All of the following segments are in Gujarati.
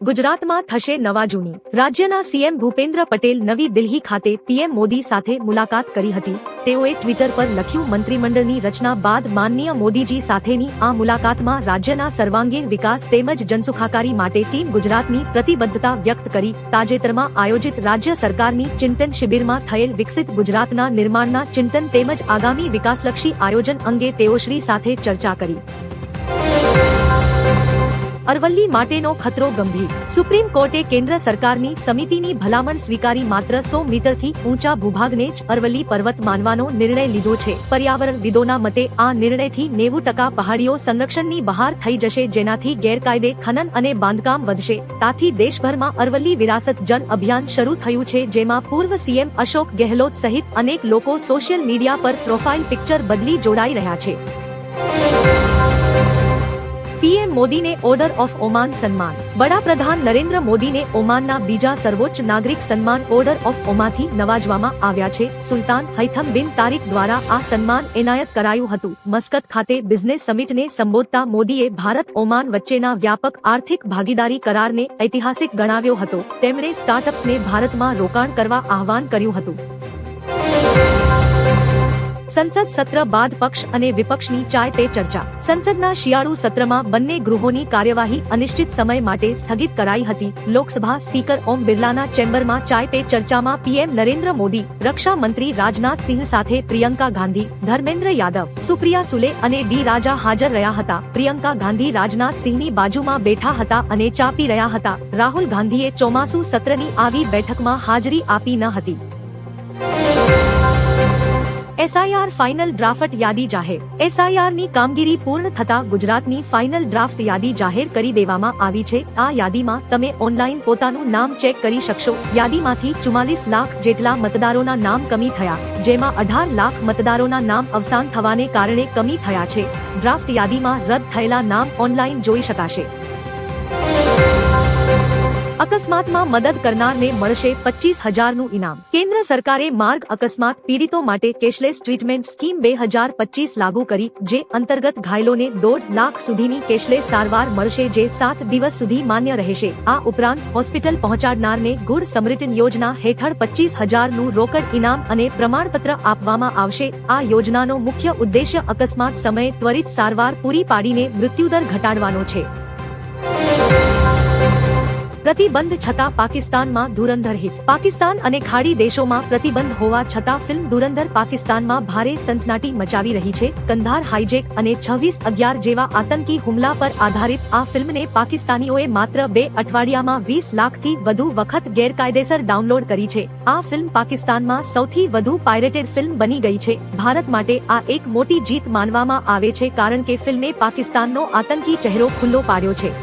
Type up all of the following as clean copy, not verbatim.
ગુજરાતમાં થશે નવા જૂની। રાજ્યના સીએમ ભૂપેન્દ્ર પટેલ નવી દિલ્હી ખાતે પીએમ મોદી સાથે મુલાકાત કરી હતી। તેઓએ ટ્વિટર પર લખ્યું, મંત્રીમંડળની રચના બાદ માનનીય મોદીજી સાથેની આ મુલાકાતમાં રાજ્યના સર્વાંગીણ વિકાસ તેમજ જનસુખાકારી માટે ટીમ ગુજરાતની પ્રતિબદ્ધતા વ્યક્ત કરી। તાજેતરમાં આયોજિત રાજ્ય સરકારની ચિંતન શિબિરમાં થયેલ વિકસિત ગુજરાતના નિર્માણના ચિંતન તેમજ આગામી વિકાસલક્ષી આયોજન અંગે તેઓશ્રી સાથે ચર્ચા કરી। અરવલ્લી માટેનો ખતરો ગંભીર। સુપ્રીમ કોર્ટે કેન્દ્ર સરકારની સમિતિની ભલામણ સ્વીકારી માત્ર 100 મીટરથી ઊંચા ભૂભાગને જ અરવલ્લી પર્વત માનવાનો નિર્ણય લીધો છે। પર્યાવરણવિદોના મતે આ નિર્ણયથી 90% પહાડીઓ સંરક્ષણની બહાર થઈ જશે, જેનાથી ગેરકાયદે ખનન અને બાંધકામ વધશે। તાથી દેશભરમાં અરવલ્લી વિરાસત જન અભિયાન શરૂ થયું છે, જેમાં પૂર્વ સીએમ અશોક ગેહલોત સહિત અનેક લોકો સોશિયલ મીડિયા પર પ્રોફાઇલ પિક્ચર બદલી જોડાઈ રહ્યા છે। પીએમ મોદીને ઓર્ડર ઓફ ઓમાન સન્માન। વડાપ્રધાન નરેન્દ્ર મોદીને ઓમાનના બીજા સર્વોચ્ચ નાગરિક સન્માન ઓર્ડર ઓફ ઓમાનથી નવાજવામાં આવ્યા છે। સુલતાન હૈથમ બિન તારિક દ્વારા આ સન્માન એનાયત કરાયું હતું। મસ્કત ખાતે બિઝનેસ સમિટને સંબોધતા મોદીએ ભારત ઓમાન વચ્ચેના વ્યાપક આર્થિક ભાગીદારી કરારને ઐતિહાસિક ગણાવ્યો હતો। તેમણે સ્ટાર્ટઅપ્સને ભારતમાં રોકાણ કરવા આહવાન કર્યું હતું। સંસદ સત્ર બાદ પક્ષ અને વિપક્ષની ચાય પે ચર્ચા। સંસદના શિયાળુ સત્રમાં બંને ગૃહોની કાર્યવાહી અનિશ્ચિત સમય માટે સ્થગિત કરાઈ હતી। લોકસભા સ્પીકર ઓમ બિરલાના ચેમ્બરમાં ચાય પે ચર્ચામાં પીએમ નરેન્દ્ર મોદી, રક્ષા મંત્રી રાજનાથ સિંહ સાથે પ્રિયંકા ગાંધી, ધર્મેન્દ્ર યાદવ, સુપ્રિયા સુલે અને ડી રાજા હાજર રહ્યા હતા। પ્રિયંકા ગાંધી રાજનાથ સિંહની બાજુમાં બેઠા હતા અને ચા પી રહ્યા હતા। રાહુલ ગાંધીએ ચોમાસુ સત્રની આવી બેઠકમાં હાજરી આપી ન હતી। એસઆઈઆર ફાઇનલ ડ્રાફ્ટ યાદી જાહેર। એસઆઈઆરની કામગીરી પૂર્ણ થતા ગુજરાતની ફાઇનલ ડ્રાફ્ટ યાદી જાહેર કરી દેવામાં આવી છે। આ યાદીમાં તમે ઓનલાઈન પોતાનું નામ ચેક કરી શકશો। યાદીમાંથી 44 લાખ જેટલા મતદારોના નામ કમી થયા, જેમાં 18 લાખ મતદારોના નામ અવસાન થવાને કારણે કમી થયા છે। ડ્રાફ્ટ યાદીમાં રદ થયેલા નામ ઓનલાઈન જોઈ શકાશે। અકસ્માતમાં મદદ કરનારને મળશે 25,000નું ઇનામ। કેન્દ્ર સરકારે માર્ગ અકસ્માત પીડિતો માટે કેશલેસ ટ્રીટમેન્ટ સ્કીમ 2025 લાગુ કરી, જે અંતર્ગત ઘાયલોને 1.5 લાખ સુધીની કેશલેસ સારવાર મળશે, જે 7 દિવસ સુધી માન્ય રહેશે। આ ઉપરાંત હોસ્પિટલ પહોંચાડનારને ગુડ સમૃદ્ધિ યોજના હેઠળ 25,000નું રોકડ ઇનામ અને પ્રમાણપત્ર આપવામાં આવશે। આ યોજનાનો મુખ્ય ઉદ્દેશ્ય અકસ્માત સમયે ત્વરિત સારવાર પૂરી પાડીને મૃત્યુદર ઘટાડવાનો છે। પ્રતિબંધ છતાં પાકિસ્તાનમાં ધુરંધર હિટ। પાકિસ્તાન અને ખાડી દેશોમાં પ્રતિબંધ હોવા છતાં ફિલ્મ ધુરંધર પાકિસ્તાનમાં ભારે સનસનાટી મચાવી રહી છે। કંધાર હાઈજેક અને 26/11 જેવા આતંકી હુમલા પર આધારિત આ ફિલ્મને પાકિસ્તાનીઓએ માત્ર 2 અઠવાડિયામાં 20 લાખથી વધુ વખત ગેરકાયદેસર ડાઉનલોડ કરી છે। આ ફિલ્મ પાકિસ્તાનમાં સૌથી વધુ પાયરેટેડ ફિલ્મ બની ગઈ છે। ભારત માટે આ એક મોટી જીત માનવામાં આવે છે, કારણ કે ફિલ્મે પાકિસ્તાનનો આતંકી ચહેરો ખુલ્લો પાડ્યો છે।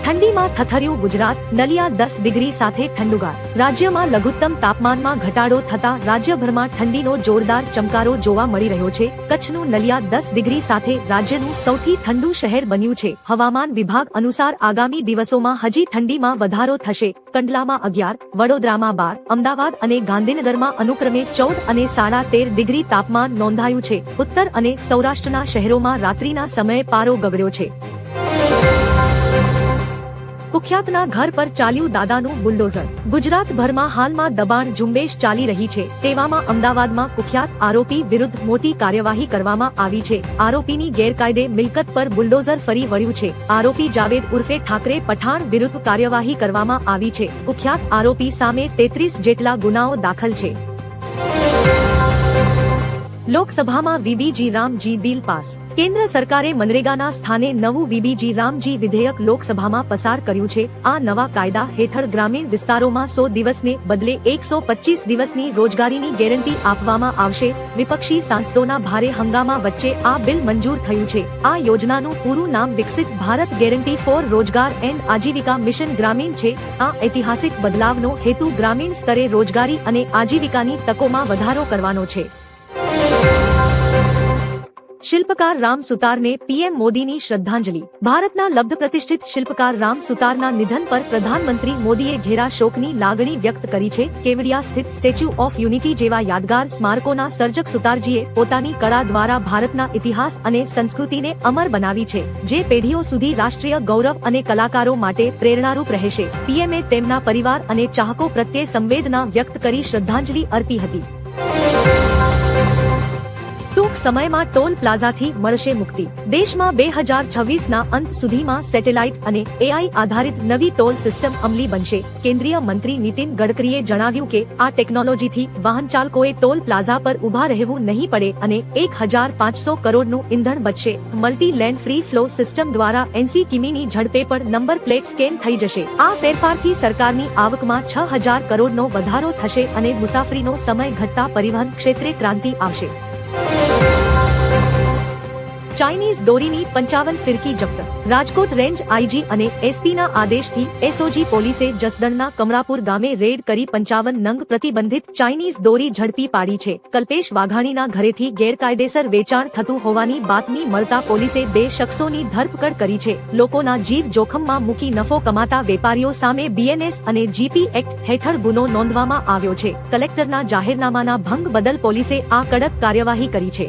ઠંડીમાં થથર્યું ગુજરાત। નલિયા 10 ડિગ્રી સાથે ઠંડુગાર। રાજ્યમાં લઘુત્તમ તાપમાનમાં ઘટાડો થતા રાજ્યભરમાં ઠંડીનો જોરદાર ચમકારો જોવા મળી રહ્યો છે। કચ્છનું નલિયા 10 ડિગ્રી સાથે રાજ્યનું સૌથી ઠંડુ શહેર બન્યું છે। હવામાન વિભાગ અનુસાર આગામી દિવસોમાં હજી ઠંડીમાં વધારો થશે। કંડલામાં 11, વડોદરામાં 12, અમદાવાદ અને ગાંધીનગરમાં અનુક્રમે 14 અને 13.5 ડિગ્રી તાપમાન નોંધાયું છે। ઉત્તર અને સૌરાષ્ટ્રના શહેરોમાં રાત્રિના સમયે પારો ગગડ્યો છે। કુખ્યાતના ઘર પર ચાલ્યું દાદાનું બુલડોઝર। ગુજરાતભરમાં હાલમાં દબાણ ઝુંબેશ ચાલી રહી છે। તેવામાં અમદાવાદમાં કુખ્યાત આરોપી વિરુદ્ધ મોટી કાર્યવાહી કરવામાં આવી છે। આરોપીની ગેરકાયદે મિલકત પર બુલડોઝર ફરી વળ્યું છે। આરોપી જાવેદ ઉર્ફે ઠાકરે પઠાણ વિરુદ્ધ કાર્યવાહી કરવામાં આવી છે। કુખ્યાત આરોપી સામે 33 જેટલા ગુનાઓ દાખલ છે। લોકસભામાં વીબીજી રામજી બિલ પાસ। કેન્દ્ર સરકારે મનરેગાના સ્થાને નવું વીબીજી રામજી વિધેયક લોકસભામાં પસાર કર્યું છે। આ નવા કાયદા હેઠળ ગ્રામીણ વિસ્તારોમાં 100 દિવસને બદલે 125 દિવસની રોજગારીની ગેરંટી આપવામાં આવશે। વિપક્ષી સાંસદોના ભારે હંગામા વચ્ચે આ બિલ મંજૂર થયું છે। આ યોજનાનું પૂરું નામ વિકસિત ભારત ગેરંટી ફોર રોજગાર એન્ડ આજીવિકા મિશન ગ્રામીણ છે। આ ઐતિહાસિક બદલાવનો હેતુ ગ્રામીણ સ્તરે રોજગારી અને આજીવિકાની તકોમાં વધારો કરવાનો છે। શિલ્પકાર રામ સુતારને પીએમ મોદીની શ્રદ્ધાંજલિ। ભારતના લબ્ધ પ્રતિષ્ઠિત શિલ્પકાર રામ સુતારના નિધન પર પ્રધાનમંત્રી મોદીએ ઘેરા શોકની લાગણી વ્યક્ત કરી છે। કેવડિયા સ્થિત સ્ટેચ્યુ ઓફ યુનિટી જેવા યાદગાર સ્મારકોના સર્જક સુતારજીએ પોતાની કળા દ્વારા ભારતના ઇતિહાસ અને સંસ્કૃતિને અમર બનાવી છે, જે પેઢીઓ સુધી રાષ્ટ્રીય ગૌરવ અને કલાકારો માટે પ્રેરણારૂપ રહેશે। પીએમએ તેમના પરિવાર અને ચાહકો પ્રત્યે સંવેદના વ્યક્ત કરી શ્રદ્ધાંજલિ અર્પી હતી। ટૂંક સમયમાં ટોલ પ્લાઝાથી મળશે મુક્તિ। દેશમાં 2026ના અંત સુધીમાં સેટેલાઇટ અને એઆઈ આધારિત નવી ટોલ સિસ્ટમ અમલી બનશે। કેન્દ્રીય મંત્રી નીતિન ગડકરીએ જણાવ્યું કે આ ટેકનોલોજીથી વાહન ચાલકોએ ટોલ પ્લાઝા પર ઊભા રહેવું નહીં પડે અને 1500 કરોડનું ઈંધણ બચશે। Multi lane free flow system દ્વારા 80 કિમીની ઝડપે પર નંબર પ્લેટ સ્કેન થઈ જશે। આ ફેરફારથી સરકારની આવકમાં 6000 કરોડનો વધારો થશે અને મુસાફરીનો સમય ઘટતા પરિવહન ક્ષેત્રે ક્રાંતિ આવશે। ચાઇનીઝ દોરીની 55 ફિરકી જપ્ત। રાજકોટ રેન્જ આઈજી અને એસપીના આદેશથી એસઓજી પોલીસે જસદણના કમળાપુર ગામે રેડ કરી 55 નંગ પ્રતિબંધિત ચાઇનીઝ દોરી ઝડપી પાડી છે। કલ્પેશ વાઘાણીના ઘરેથી ગેરકાયદેસર વેચાણ થતું હોવાની બાતમી મળતા પોલીસે 2 શખ્સોની ધરપકડ કરી છે। લોકોના જીવ જોખમમાં મૂકી નફો કમાતા વેપારીઓ સામે બીએનએસ અને જીપી એક્ટ હેઠળ ગુનો નોંધવામાં આવ્યો છે। કલેક્ટરના જાહેરનામાના ભંગ બદલ પોલીસે આ કડક કાર્યવાહી કરી છે।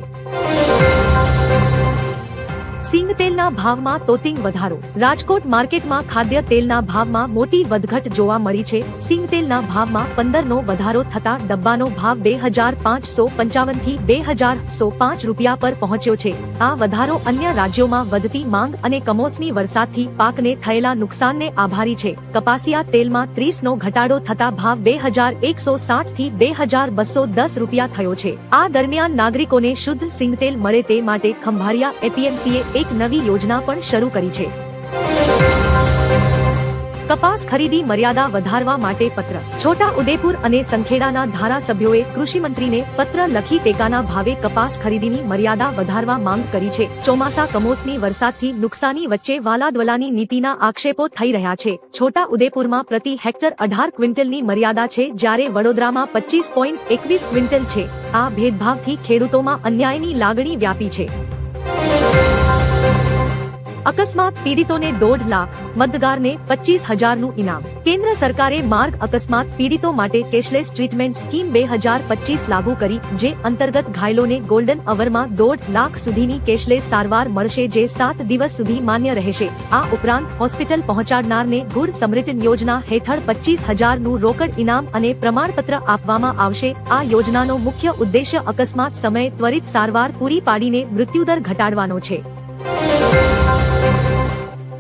સિંગતેલના ભાવમાં તોતિંગ વધારો। રાજકોટ માર્કેટમાં ખાદ્ય તેલના ભાવમાં મોટી વધઘટ જોવા મળી છે। સિંગતેલના ભાવમાં 15નો વધારો થતા ડબ્બાનો ભાવ 2555 થી 2105 રૂપિયા પર પહોંચ્યો છે। આ વધારો અન્ય રાજ્યોમાં વધતી માંગ અને કમોસમી વરસાદથી પાકને થયેલા નુકસાનને આભારી છે। કપાસિયા તેલમાં 30નો ઘટાડો થતા ભાવ 2160 થી 2210 રૂપિયા થયો છે। આ દરમિયાન નાગરિકોને શુદ્ધ સિંગતેલ મળે તે માટે ખંભાળિયા એપીએમસીએ એક નવી યોજના પણ શરૂ કરી છે। કપાસ ખરીદી મર્યાદા વધારવા માટે પત્ર। છોટા ઉદેપુર અને સંખેડાના ધારાસભ્યોએ કૃષિમંત્રીને પત્ર લખી ટેકાના ભાવે કપાસ ખરીદીની મર્યાદા વધારવા માંગ કરી છે। ચોમાસા કમોસમી વરસાદથી નુકસાની વચ્ચે વાલાદવલાની નીતિના આક્ષેપો થઈ રહ્યા છે। છોટા ઉદેપુરમાં પ્રતિ હેક્ટર 18 ક્વિન્ટલની મર્યાદા છે, જ્યારે વડોદરામાં 25.21 ક્વિન્ટલ છે। આ ભેદભાવથી ખેડૂતોમાં અન્યાયની લાગણી વ્યાપી છે। અકસ્માત પીડિતોને 1.5 લાખ, મતદારને 25,000નું ઇનામ। કેન્દ્ર સરકારે માર્ગ અકસ્માત પીડિતો માટે કેશલેસ ટ્રીટમેન્ટ સ્કીમ 2025 લાગુ કરી, જે અંતર્ગત ઘાયલોને ગોલ્ડન અવરમાં 1.5 લાખ સુધીની કેશલેસ સારવાર મળશે, જે 7 દિવસ સુધી માન્ય રહેશે। આ ઉપરાંત હોસ્પિટલ પહોંચાડનારને ગુડ સમૃદ્ધિ યોજના હેઠળ 25,000નું રોકડ ઇનામ અને પ્રમાણપત્ર આપવામાં આવશે। આ યોજનાનો મુખ્ય ઉદ્દેશ્ય અકસ્માત સમયે ત્વરિત સારવાર પૂરી પાડીને મૃત્યુદર ઘટાડવાનો છે।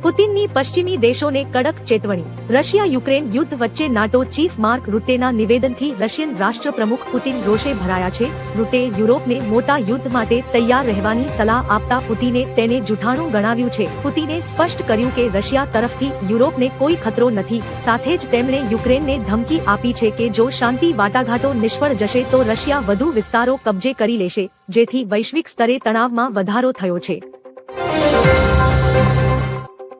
પુતિનની પશ્ચિમી દેશોને કડક ચેતવણી। રશિયા યુક્રેન યુદ્ધ વચ્ચે નાટો ચીફ માર્ક રૂટેના નિવેદનથી રશિયન રાષ્ટ્રપ્રમુખ પુતિન રોષે ભરાયા છે। રૂટે યુરોપને મોટા યુદ્ધ માટે તૈયાર રહેવાની સલાહ આપતા પુતિને તેને જૂઠાણું ગણાવ્યું છે। પુતિને સ્પષ્ટ કર્યું કે રશિયા તરફથી યુરોપને કોઈ ખતરો નથી। સાથે જ તેમણે યુક્રેનને ધમકી આપી છે કે જો શાંતિ વાટાઘાટો નિષ્ફળ જશે તો રશિયા વધુ વિસ્તારો કબજે કરી લેશે, જેથી વૈશ્વિક સ્તરે તણાવમાં વધારો થયો છે।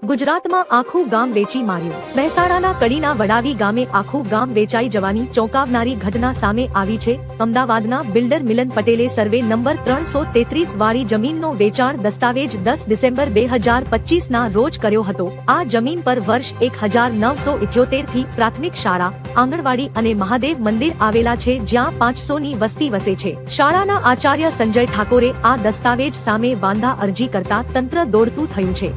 ગુજરાતમાં આખું ગામ વેચી માર્યું। મહેસાણાના કડીના વડાવી ગામે આખું ગામ વેચાઈ જવાની ચોંકાવનારી ઘટના સામે આવી છે। અમદાવાદના બિલ્ડર મિલન પટેલે સર્વે નંબર 333 વાળી જમીનનો વેચાણ દસ્તાવેજ 10 ડિસેમ્બર 2025ના રોજ કર્યો હતો। આ જમીન પર વર્ષ 1978 થી પ્રાથમિક શાળા, આંગણવાડી અને મહાદેવ મંદિર આવેલા છે, જ્યાં 500ની વસ્તી વસે છે। શાળાના આચાર્ય સંજય ઠાકોરે આ દસ્તાવેજ સામે વાંધા અરજી કરતા તંત્ર દોડતું થયું છે।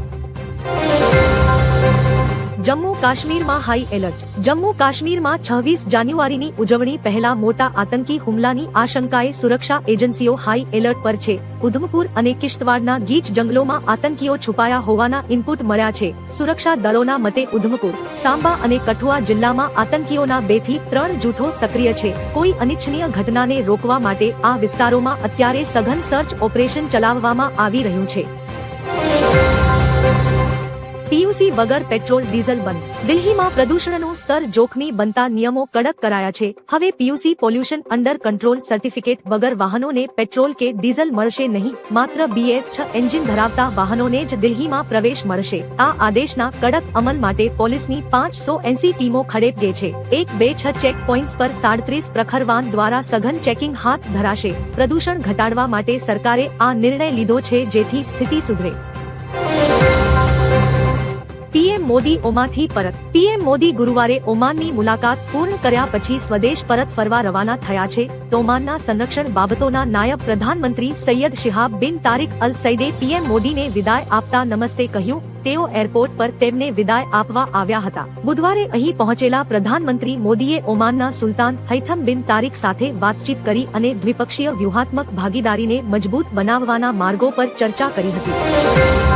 જમ્મુ કાશ્મીરમાં હાઈ એલર્ટ। જમ્મુ કાશ્મીરમાં 26 જાન્યુઆરીની ઉજવણી પહેલા મોટા આતંકી હુમલાની આશંકાએ સુરક્ષા એજન્સીઓ હાઈ એલર્ટ પર છે। ઉધમપુર અને કિશ્તવાડના ગીચ જંગલોમાં આતંકીઓ છુપાયા હોવાના ઇનપુટ મળ્યા છે। સુરક્ષા દળોના મતે ઉધમપુર, સાંબા અને કઠુઆ જિલ્લામાં આતંકીઓના 2 થી 3 જૂથો સક્રિય છે। કોઈ અનિચ્છનીય ઘટનાને રોકવા માટે આ વિસ્તારોમાં અત્યારે સઘન સર્ચ ઓપરેશન ચલાવવામાં આવી રહ્યું છે। પીયુસી વગર પેટ્રોલ ડીઝલ બંધ. દિલ્હીમાં પ્રદૂષણનું સ્તર જોખમી બનતા નિયમો કડક કરાયા છે. હવે PUC pollution under control certificate વગર વાહનોને પેટ્રોલ કે ડીઝલ મળશે નહીં. માત્ર BS6 એન્જિન ધરાવતા વાહનોને જ દિલ્હીમાં પ્રવેશ મળશે. આ આદેશના કડક અમલ માટે પોલીસની 580 ટીમો ખડેપગે છે. 126 ચેક પોઇન્ટ્સ પર 37 પ્રખર વાન દ્વારા સઘન ચેકિંગ હાથ ધરાશે. પ્રદૂષણ ઘટાડવા માટે સરકારે આ નિર્ણય લીધો છે, જેથી સ્થિતિ સુધરે. પીએમ મોદી ઓમાનથી પરત. પીએમ મોદી ગુરુવારે ઓમાનની મુલાકાત પૂર્ણ કર્યા પછી સ્વદેશ પરત ફરવા રવાના થયા છે. ઓમાનના સંરક્ષણ બાબતોના નાયબ પ્રધાનમંત્રી સૈયદ શિહાબ બિન તારિક અલ સૈદે પીએમ મોદીને વિદાય આપતા નમસ્તે કહ્યું. તેઓ એરપોર્ટ પર તેમને વિદાય આપવા આવ્યા હતા. બુધવારે અહીં પહોંચેલા પ્રધાનમંત્રી મોદીએ ઓમાનના સુલતાન હૈથમ બિન તારિક સાથે વાતચીત કરી અને દ્વિપક્ષીય વ્યૂહાત્મક ભાગીદારીને મજબૂત બનાવવાના માર્ગો પર ચર્ચા કરી હતી.